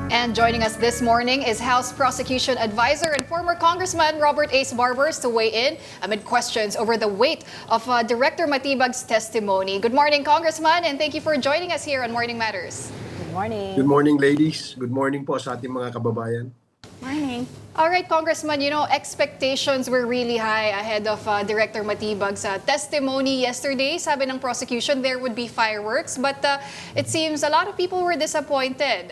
And joining us this morning is House Prosecution Advisor and former Congressman Robert Ace Barbers to weigh in amid questions over the weight of Director Matibag's testimony. Good morning, Congressman, and thank you for joining us here on Morning Matters. Good morning. Good morning, ladies. Good morning po sa ating mga kababayan. Morning. All right, Congressman, expectations were really high ahead of Director Matibag's testimony yesterday. Sabi ng prosecution, there would be fireworks, but it seems a lot of people were disappointed.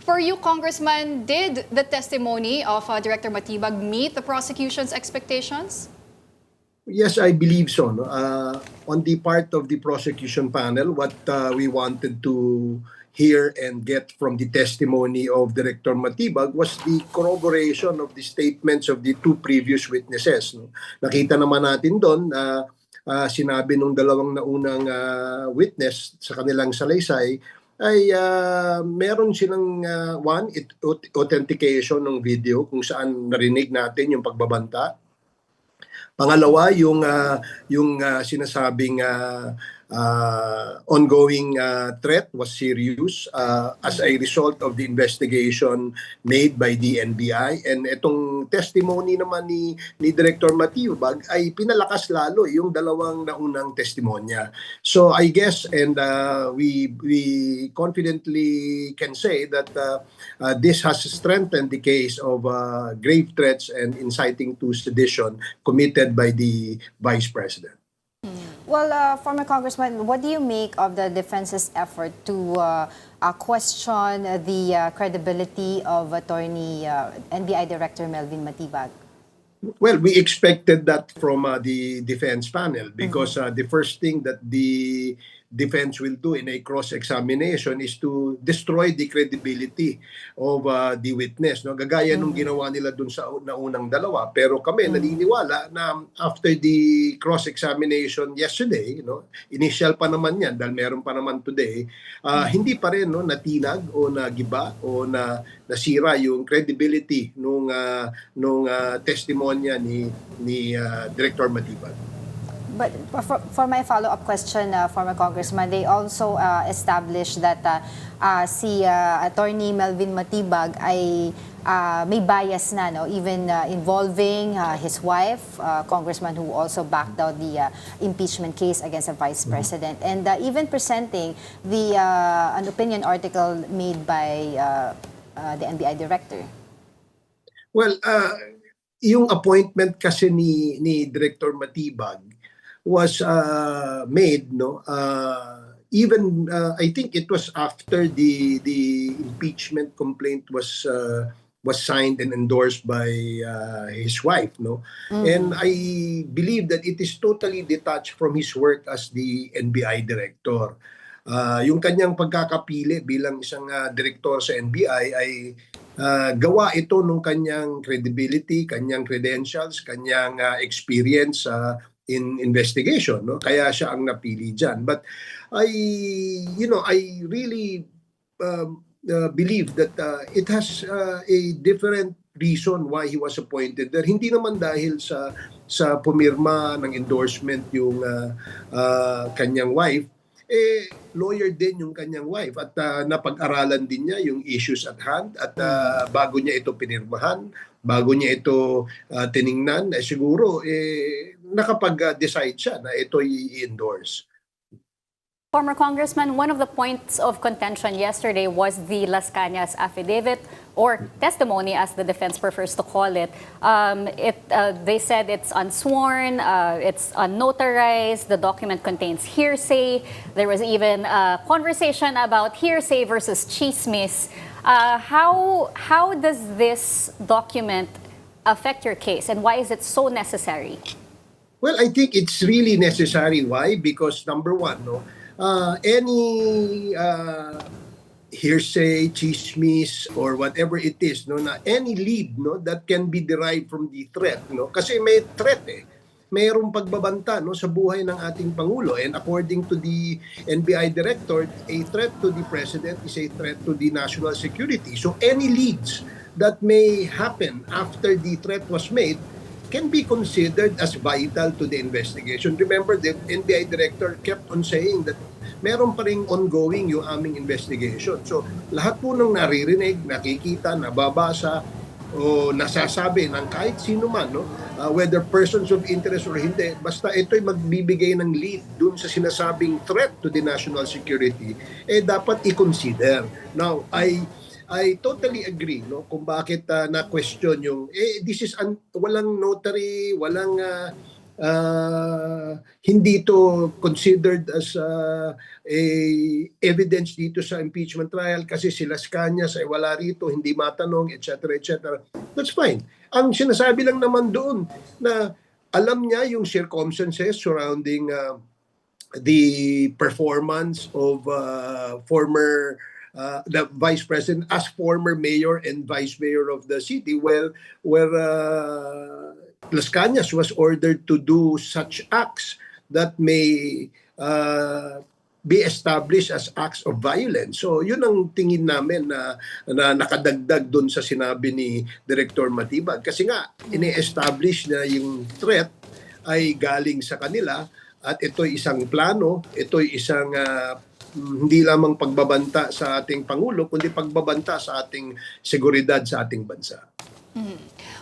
For you, Congressman, did the testimony of Director Matibag meet the prosecution's expectations? Yes, I believe so. No? On the part of the prosecution panel, what we wanted to hear and get from the testimony of Director Matibag was the corroboration of the statements of the two previous witnesses. No? Nakita naman natin doon na sinabi nung dalawang naunang witness sa kanilang salaysay ay meron silang authentication ng video kung saan narinig natin yung pagbabanta. Pangalawa, yung sinasabing ongoing threat was serious as a result of the investigation made by the NBI. And itong testimony naman ni Director Matibag ay pinalakas lalo yung dalawang naunang testimonya. So I guess, and we confidently can say that this has strengthened the case of grave threats and inciting to sedition committed by the Vice President. Well, former Congressman, what do you make of the defense's effort to question the credibility of Attorney NBI Director Melvin Matibag? Well, we expected that from the defense panel because the first thing that the defense will do in a cross-examination is to destroy the credibility of the witness. No? Gagaya nung ginawa nila dun sa naunang dalawa. Pero kami naniniwala na after the cross-examination yesterday, initial pa naman yan dahil meron pa naman today, hindi pa rin natinag o nagiba o nasira yung credibility nung testimonya ni Director Matibag. But for my follow-up question, former Congressman, they also established that si Attorney Melvin Matibag ay may bias na, even involving his wife, Congressman, who also backed out the impeachment case against the Vice President, and even presenting an opinion article made by the NBI Director. Well, yung appointment kasi ni Director Matibag was made even I think it was after the impeachment complaint was signed and endorsed by his wife, and I believe that it is totally detached from his work as the NBI director. Yung kanyang pagkakapili bilang isang direktor sa NBI ay gawa ito nung kanyang credibility, kanyang credentials, kanyang experience in investigation, kaya siya ang napili diyan. But I really believe that it has a different reason why he was appointed there. Hindi naman dahil sa pumirma ng endorsement yung kanyang wife. Lawyer din yung kanyang wife at napag-aralan din niya yung issues at hand at bago niya ito pinirmahan, bago niya ito tiningnan, siguro nakapag-decide siya na ito i-endorse. Former Congressman, one of the points of contention yesterday was the Las Cañas affidavit, or testimony as the defense prefers to call it. They said it's unsworn, it's unnotarized, the document contains hearsay. There was even a conversation about hearsay versus chismis. How does this document affect your case, and why is it so necessary? Well, I think it's really necessary. Why? Because number one, any hearsay, chismis, or whatever it is, na any lead that can be derived from the threat, kasi may threat mayroong pagbabanta sa buhay ng ating Pangulo, and according to the NBI director, a threat to the President is a threat to the national security. So any leads that may happen after the threat was made can be considered as vital to the investigation. Remember, the NBI director kept on saying that meron pa ring ongoing yung aming investigation. So lahat po ng naririnig, nakikita, nababasa, o nasasabi ng kahit sino man, no? Whether persons of interest or hindi, basta ito'y magbibigay ng lead dun sa sinasabing threat to the national security, dapat i-consider. Now, I totally agree, no, kung bakit na-question yung, this is walang notary, walang hindi to considered as a evidence dito sa impeachment trial kasi si Las Cañas ay wala rito, hindi matanong, etc. etc. That's fine. Ang sinasabi lang naman doon na alam niya yung circumstances surrounding the performance of former the vice president as former mayor and vice mayor of the city, where Las Cañas was ordered to do such acts that may be established as acts of violence. So yun ang tingin namin na nakadagdag doon sa sinabi ni Director Matibag. Kasi nga, ini-establish na yung threat ay galing sa kanila at ito'y isang plano, ito'y isang hindi lamang pagbabanta sa ating Pangulo, kundi pagbabanta sa ating seguridad sa ating bansa.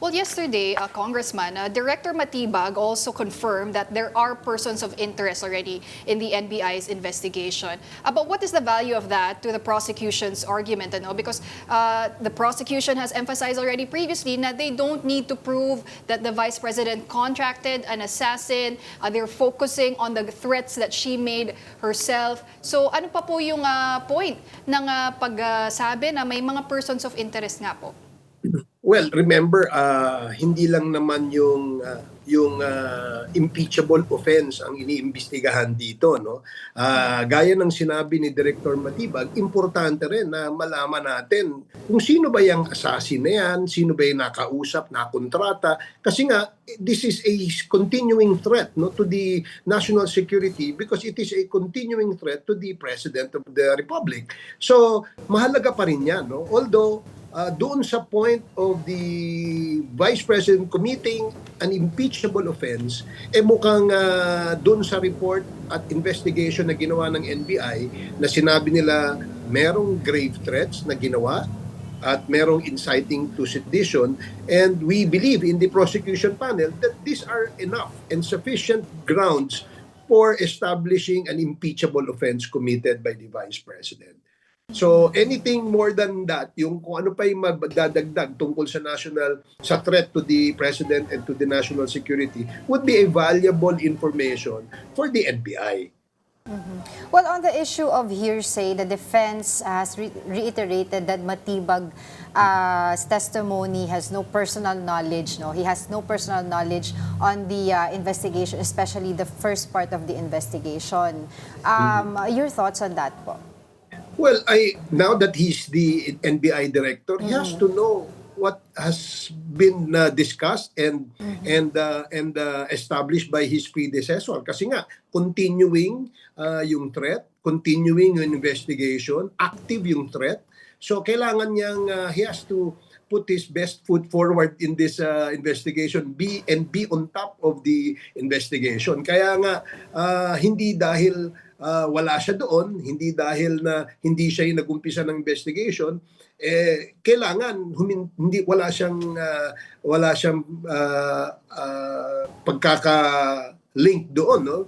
Well, yesterday, Congressman, Director Matibag also confirmed that there are persons of interest already in the NBI's investigation. But what is the value of that to the prosecution's argument? Because the prosecution has emphasized already previously that they don't need to prove that the Vice President contracted an assassin. They're focusing on the threats that she made herself. So ano pa po yung point ng pagsabi na may mga persons of interest nga po? Well, remember, hindi lang naman yung impeachable offense ang iniimbestigahan dito, no? Gaya ng sinabi ni Director Matibag, importante rin na malaman natin kung sino ba yung assassin na yan, sino ba yung nakausap, nakontrata. Kasi nga, this is a continuing threat, no, to the national security because it is a continuing threat to the President of the Republic. So, mahalaga pa rin yan, no? Although, doon sa point of the Vice President committing an impeachable offense, mukhang doon sa report at investigation na ginawa ng NBI na sinabi nila merong grave threats na ginawa at merong inciting to sedition, and we believe in the prosecution panel that these are enough and sufficient grounds for establishing an impeachable offense committed by the Vice President. So anything more than that, yung kung ano pa yung madadagdag tungkol sa threat to the President and to the national security would be a valuable information for the NBI. Well, on the issue of hearsay, the defense has reiterated that Matibag's testimony has no personal knowledge. No, he has no personal knowledge on the investigation, especially the first part of the investigation. Your thoughts on that, po? Well, now that he's the NBI director, he has to know what has been discussed and established by his predecessor. Kasi nga, continuing yung threat, continuing yung investigation, active yung threat. So kailangan niyang he has to put his best foot forward in this investigation, be on top of the investigation. Kaya nga hindi dahil wala siya doon, hindi dahil na hindi siya yung nag-umpisa ng investigation, kailangan hindi wala siyang pagkaka-link doon, no?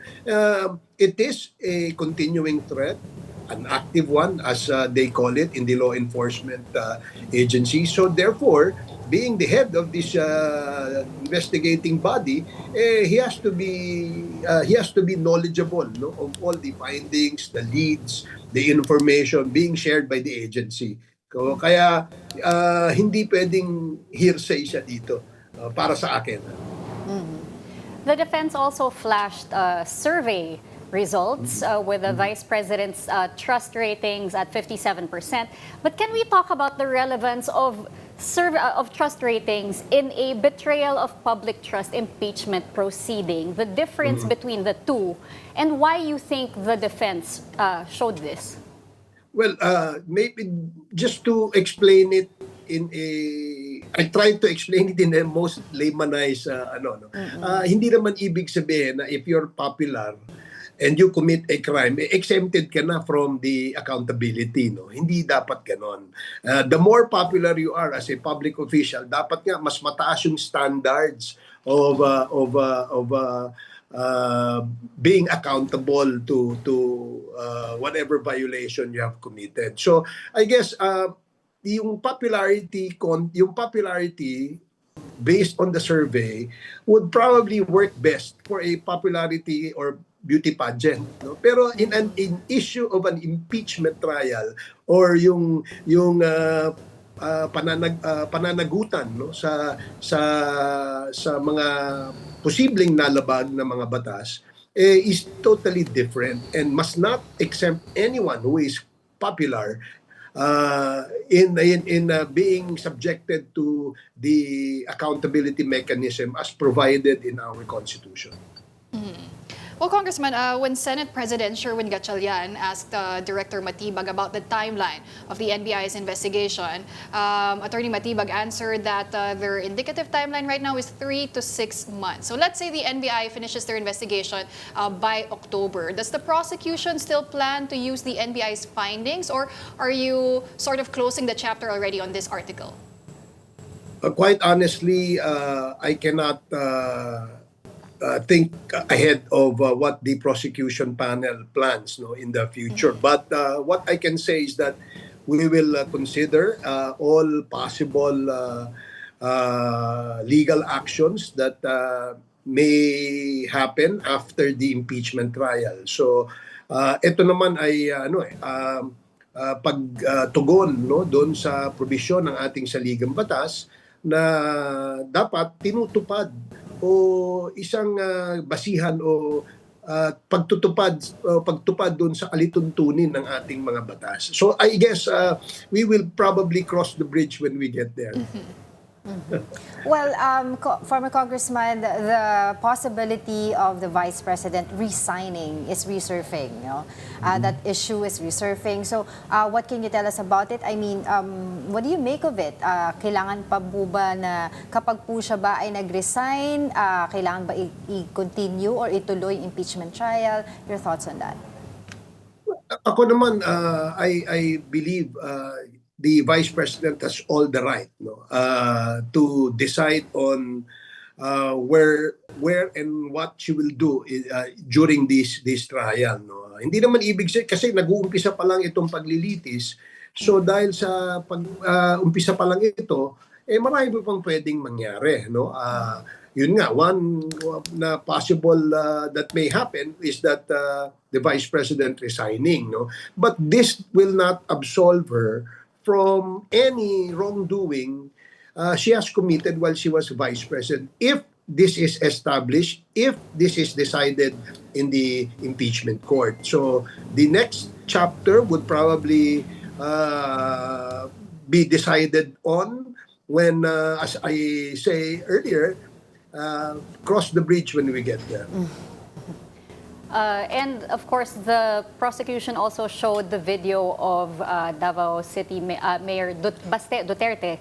It is a continuing threat, an active one as they call it in the law enforcement agency. So therefore, being the head of this investigating body, he has to be knowledgeable, no, of all the findings, the leads, the information being shared by the agency. Kaya hindi pwedeng hearsay siya dito para sa akin. The defense also flashed survey results with the Vice President's trust ratings at 57%. But can we talk about the relevance of trust ratings in a betrayal of public trust impeachment proceeding, the difference between the two, and why you think the defense showed this? Well, maybe just to explain it I tried to explain it in the most laymanized, hindi naman ibig sabihin na if you're popular, and you commit a crime, exempted ka na from the accountability, no? Hindi dapat ganon. The more popular you are as a public official, dapat nga mas mataas yung standards of being accountable to whatever violation you have committed. So I guess yung popularity based on the survey would probably work best for a popularity or beauty pageant, no? Pero in an issue of an impeachment trial or yung pananagutan, no, sa mga posibleng nalabag na mga batas is totally different and must not exempt anyone who is popular in being subjected to the accountability mechanism as provided in our Constitution. Well, Congressman, when Senate President Sherwin Gatchalian asked Director Matibag about the timeline of the NBI's investigation, Attorney Matibag answered that their indicative timeline right now is 3 to 6 months. So let's say the NBI finishes their investigation by October. Does the prosecution still plan to use the NBI's findings, or are you sort of closing the chapter already on this article? Quite honestly, I cannot think ahead of what the prosecution panel plans, no, in the future. But what I can say is that we will consider all possible legal actions that may happen after the impeachment trial. So ito naman ay pagtugon, no, doon sa probisyon ng ating saligang batas na dapat tinutupad o isang basihan o pagtupad doon sa alituntunin ng ating mga batas. So I guess we will probably cross the bridge when we get there. Well, former Congressman, the possibility of the Vice President resigning is resurfacing. No? That issue is resurfacing. So, what can you tell us about it? I mean, what do you make of it? Kailangan pa po ba na kapag po siya ba ay nag-resign, kailangan ba i-continue or ituloy impeachment trial? Your thoughts on that? Ako naman, I believe the Vice President has all the right, no, to decide on where and what she will do during this trial. No? Hindi naman ibig sabihin, kasi nag-uumpisa pa lang itong paglilitis. So dahil sa umpisa pa lang ito, marami pang pwedeng mangyari. No? Yun nga, one na possible that may happen is that the Vice President resigning. No? But this will not absolve her from any wrongdoing she has committed while she was Vice President. If this is established, if this is decided in the impeachment court. So the next chapter would probably be decided on when, as I say earlier, cross the bridge when we get there. And of course, the prosecution also showed the video of Davao City Mayor Baste Duterte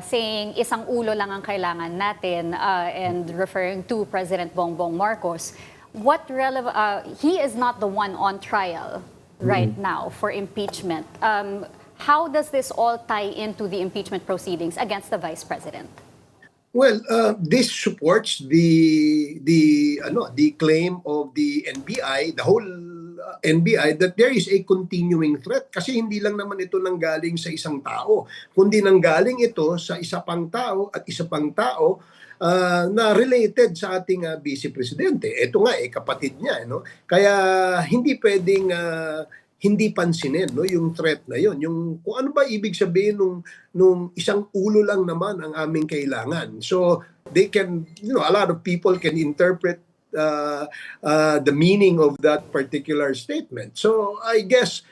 saying isang ulo lang ang kailangan natin and referring to President Bongbong Marcos. He is not the one on trial right now for impeachment. How does this all tie into the impeachment proceedings against the Vice President? Well, this supports the claim of the NBI, the whole NBI, that there is a continuing threat. Kasi hindi lang naman ito nanggaling sa isang tao, kundi nanggaling ito sa isa pang tao at isa pang tao na related sa ating Vice Presidente. Ito nga, kapatid niya. No? Kaya hindi pwedeng hindi pansinin, no, yung threat na yon, yung kung ano ba ibig sabihin nung isang ulo lang naman ang aming kailangan. So they can, a lot of people can interpret the meaning of that particular statement. So I guess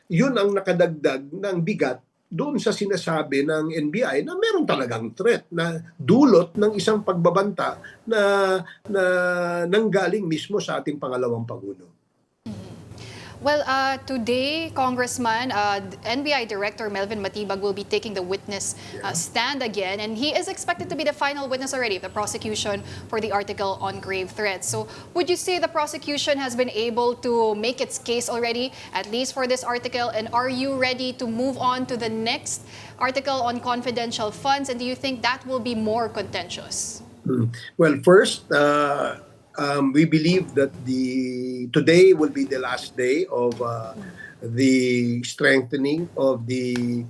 yun ang nakadagdag ng bigat doon sa sinasabi ng NBI na meron talagang threat na dulot ng isang pagbabanta na nanggaling mismo sa ating pangalawang Pangulo. Well, today, Congressman, NBI Director Melvin Matibag will be taking the witness stand again, and he is expected to be the final witness already of the prosecution for the article on grave threats. So, would you say the prosecution has been able to make its case already, at least for this article, and are you ready to move on to the next article on confidential funds, and do you think that will be more contentious? Well, first, we believe that today will be the last day of the strengthening of the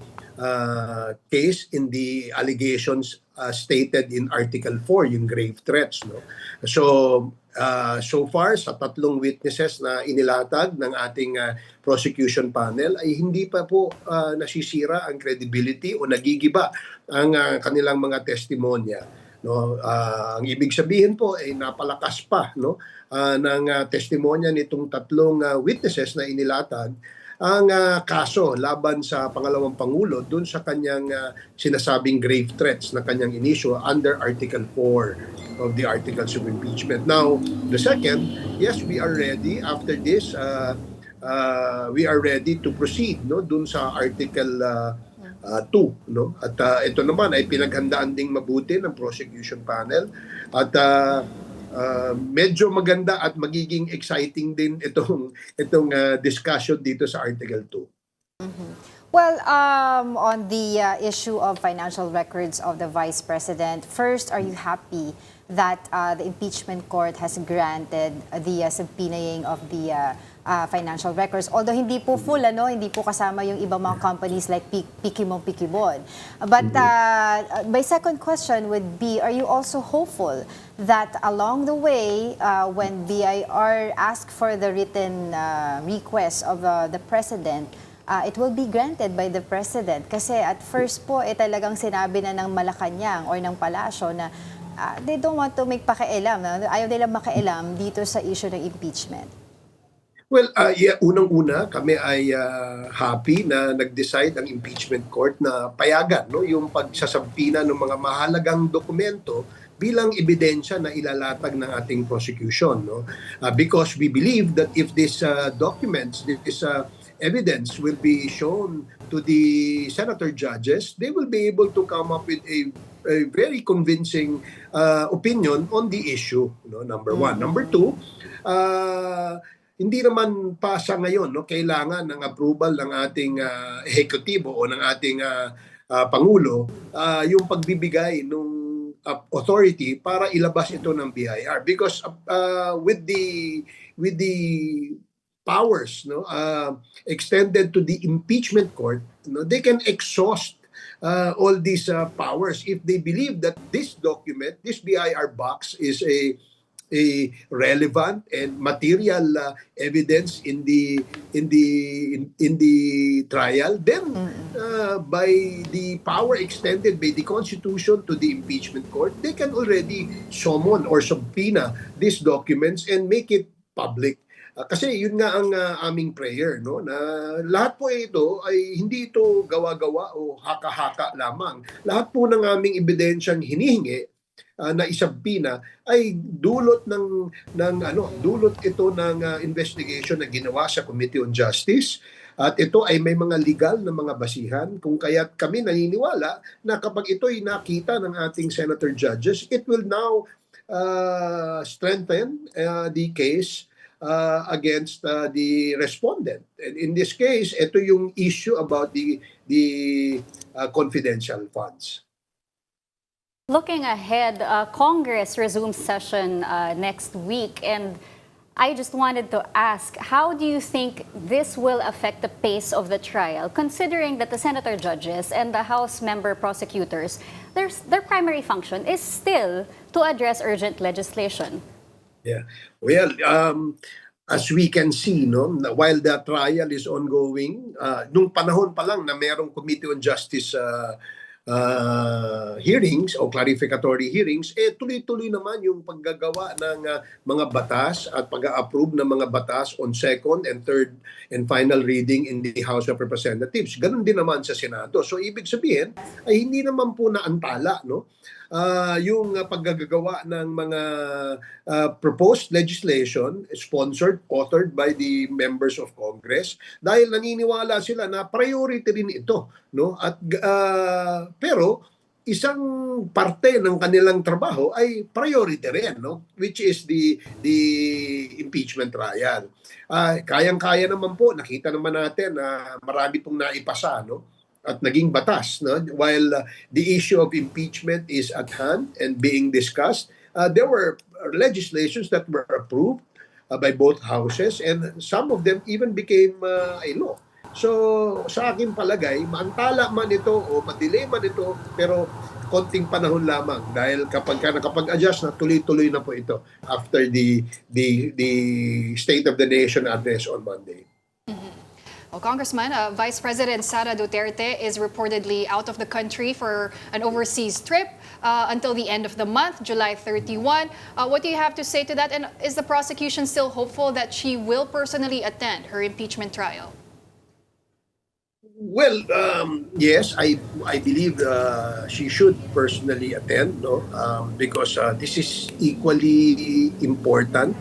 case in the allegations stated in Article 4, yung grave threats. No? So far, sa tatlong witnesses na inilatag ng ating prosecution panel, ay hindi pa po nasisira ang credibility o nagigiba ang kanilang mga testimonya. No, ang ibig sabihin po ay napalakas pa ng testimonya nitong tatlong witnesses na inilatag ang kaso laban sa pangalawang pangulo doon sa kanyang sinasabing grave threats na kanyang inisyu under Article 4 of the Articles of Impeachment. Now, the second, yes, we are ready after this. We are ready to proceed doon sa Article 2, no? At ito naman ay pinaghandaan ding mabuti ng prosecution panel at medyo maganda at magiging exciting din itong discussion dito sa Article 2. Well, on the issue of financial records of the Vice President, first, are you happy that the impeachment court has granted the subpoenaing of the financial records? Although hindi po full, hindi po kasama yung ibang mga companies like Pikimon. But my second question would be, are you also hopeful that along the way, when BIR asked for the written request of the President, it will be granted by the President? Kasi at first po, talagang sinabi na ng Malacanang or ng Palasyo na they don't want to make pakialam. Ayaw nilang makialam dito sa issue ng impeachment. Well, unang-una kami ay happy na nag-decide ang impeachment court na payagan yung pagsasampina ng mga mahalagang dokumento bilang ebidensya na ilalatag ng ating prosecution. Because we believe that if these documents, this evidence will be shown to the senator judges, they will be able to come up with a very convincing opinion on the issue. Number one. Number two, hindi naman pa sa ngayon kailangan ng approval ng ating ehekutibo o ng ating Pangulo yung pagbibigay ng authority para ilabas ito ng BIR. Because with the powers extended to the impeachment court, they can exhaust all these powers if they believe that this document, this BIR box, is a relevant and material evidence in the trial. Then by the power extended by the Constitution to the impeachment court, they can already summon or subpoena these documents and make it public. Kasi yun nga ang aming prayer, na lahat po ito ay hindi ito gawa-gawa o haka-haka lamang. Lahat po ng aming ebidensyang hinihingi na isabpina ay dulot ito ng investigation na ginawa sa Committee on Justice, at ito ay may mga legal na mga basihan, kung kaya't kami naniniwala na kapag ito ay nakita ng ating senator judges, it will now strengthen the case against the respondent. And in this case, ito yung issue about the confidential funds. Looking ahead, Congress resumes session next week, and I just wanted to ask, how do you think this will affect the pace of the trial, considering that the senator judges and the House member prosecutors, their primary function is still to address urgent legislation? Yeah. Well, as we can see, while the trial is ongoing, nung panahon pa lang na mayroong Committee on Justice hearings o clarificatory hearings, tuloy-tuloy naman yung paggagawa ng mga batas at pag-approve ng mga batas on second and third and final reading in the House of Representatives. Ganun din naman sa Senado. So ibig sabihin ay hindi naman po naantala yung paggagawa ng mga proposed legislation sponsored, authored by the members of Congress dahil naniniwala sila na priority rin ito, no? At pero isang parte ng kanilang trabaho ay priority rin, no? Which is the impeachment trial. Kayang-kaya naman po, nakita naman natin na marami pong naipasa, no? At naging batas, no? While the issue of impeachment is at hand and being discussed, there were legislations that were approved by both houses, and some of them even became a law. So sa akin palagay, maantala man ito o madelay man ito, pero konting panahon lamang dahil kapag nakapag-adjust na, tuloy-tuloy na po ito after the State of the Nation address on Monday. Well, Congressman, Vice President Sara Duterte is reportedly out of the country for an overseas trip until the end of the month, July 31. What do you have to say to that? And is the prosecution still hopeful that she will personally attend her impeachment trial? Well, yes, I believe she should personally attend, no, because this is equally important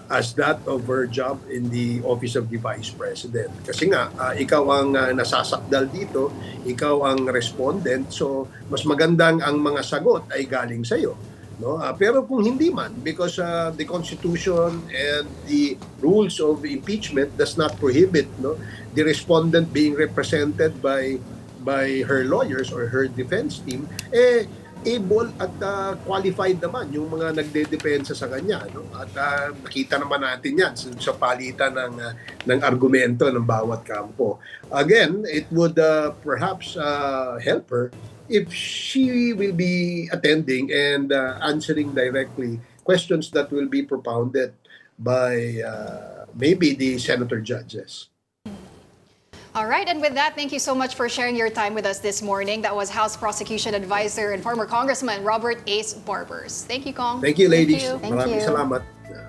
as that of her job in the Office of the Vice President. Kasi nga, ikaw ang nasasakdal dito, ikaw ang respondent, so mas magandang ang mga sagot ay galing sa'yo. No? Pero kung hindi man, because the Constitution and the rules of impeachment does not prohibit, no, the respondent being represented by her lawyers or her defense team, able at qualified naman yung mga nagdedepensa sa kanya, no? At nakita naman natin yan sa palitan ng argumento ng bawat kampo. Again, it would perhaps help her if she will be attending and answering directly questions that will be propounded by maybe the senator judges. All right, and with that, thank you so much for sharing your time with us this morning. That was House Prosecution Advisor and former Congressman Robert Ace Barbers. Thank you, Kong. Thank you, ladies. Thank you. Maraming salamat.